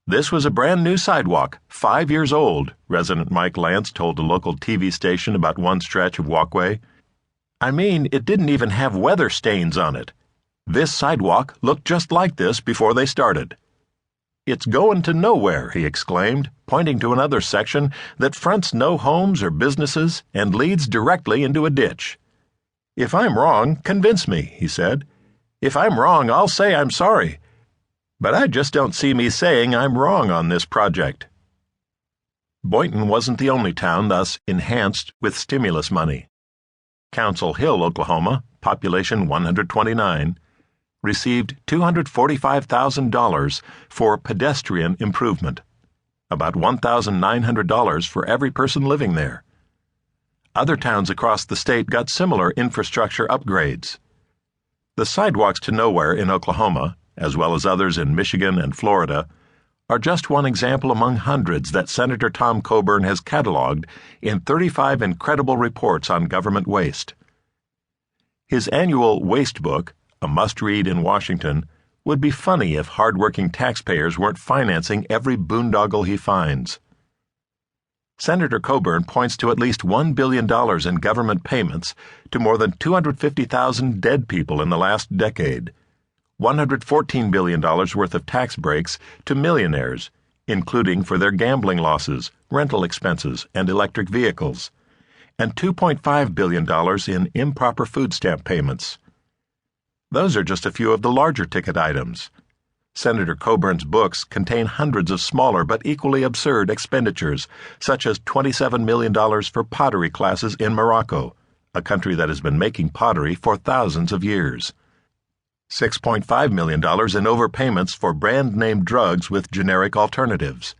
This was a brand new sidewalk, 5 years old, resident Mike Lance told a local TV station about one stretch of walkway. I mean, it didn't even have weather stains on it. This sidewalk looked just like this before they started. It's going to nowhere, he exclaimed, pointing to another section that fronts no homes or businesses and leads directly into a ditch. If I'm wrong, convince me, he said. If I'm wrong, I'll say I'm sorry. But I just don't see me saying I'm wrong on this project. Boynton wasn't the only town thus enhanced with stimulus money. Council Hill, Oklahoma, population 129, received $245,000 for pedestrian improvement, about $1,900 for every person living there. Other towns across the state got similar infrastructure upgrades. The sidewalks to nowhere in Oklahoma, as well as others in Michigan and Florida, are just one example among hundreds that Senator Tom Coburn has cataloged in 35 incredible reports on government waste. His annual Waste Book, a must-read in Washington, would be funny if hard-working taxpayers weren't financing every boondoggle he finds. Senator Coburn points to at least $1 billion in government payments to more than 250,000 dead people in the last decade, $114 billion worth of tax breaks to millionaires, including for their gambling losses, rental expenses, and electric vehicles, and $2.5 billion in improper food stamp payments. Those are just a few of the larger ticket items. Senator Coburn's books contain hundreds of smaller but equally absurd expenditures, such as $27 million for pottery classes in Morocco, a country that has been making pottery for thousands of years. $6.5 million in overpayments for brand-name drugs with generic alternatives,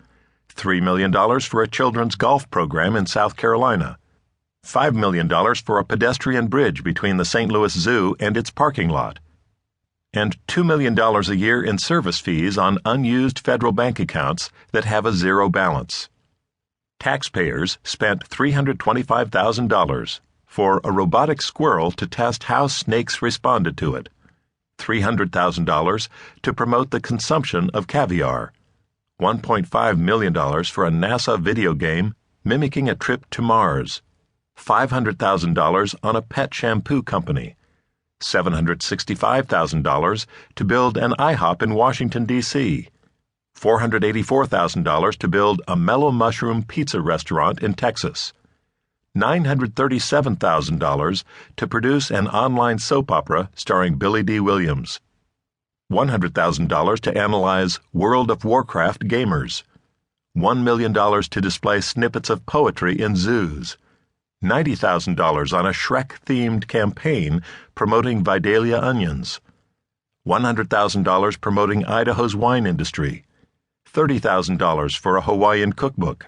$3 million for a children's golf program in South Carolina, $5 million for a pedestrian bridge between the St. Louis Zoo and its parking lot, and $2 million a year in service fees on unused federal bank accounts that have a zero balance. Taxpayers spent $325,000 for a robotic squirrel to test how snakes responded to it, $300,000 to promote the consumption of caviar, $1.5 million for a NASA video game mimicking a trip to Mars, $500,000 on a pet shampoo company, $765,000 to build an IHOP in Washington, D.C., $484,000 to build a mellow mushroom pizza restaurant in Texas, $937,000 to produce an online soap opera starring Billy D. Williams, $100,000 to analyze World of Warcraft gamers, $1 million to display snippets of poetry in zoos, $90,000 on a Shrek-themed campaign promoting Vidalia onions, $100,000 promoting Idaho's wine industry, $30,000 for a Hawaiian cookbook,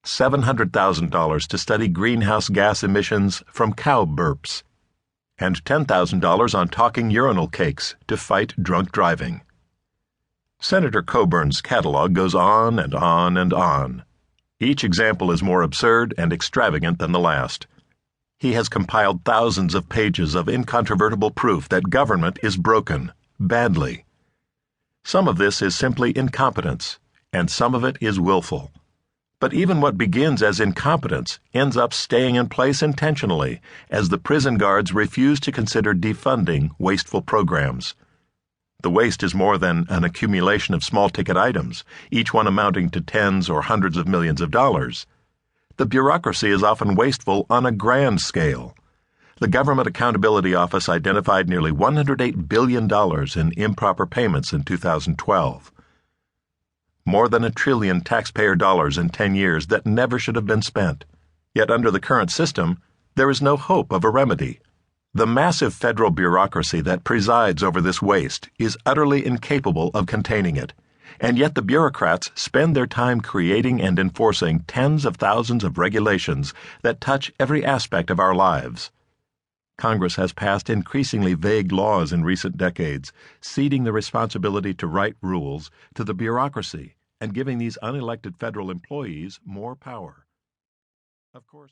$700,000 to study greenhouse gas emissions from cow burps, and $10,000 on talking urinal cakes to fight drunk driving. Senator Coburn's catalog goes on and on and on. Each example is more absurd and extravagant than the last. He has compiled thousands of pages of incontrovertible proof that government is broken, badly. Some of this is simply incompetence, and some of it is willful. But even what begins as incompetence ends up staying in place intentionally, as the prison guards refuse to consider defunding wasteful programs. The waste is more than an accumulation of small-ticket items, each one amounting to tens or hundreds of millions of dollars. The bureaucracy is often wasteful on a grand scale. The Government Accountability Office identified nearly $108 billion in improper payments in 2012. More than $1 trillion taxpayer dollars in 10 years that never should have been spent. Yet under the current system, there is no hope of a remedy. The massive federal bureaucracy that presides over this waste is utterly incapable of containing it, and yet the bureaucrats spend their time creating and enforcing tens of thousands of regulations that touch every aspect of our lives. Congress has passed increasingly vague laws in recent decades, ceding the responsibility to write rules to the bureaucracy and giving these unelected federal employees more power. Of course,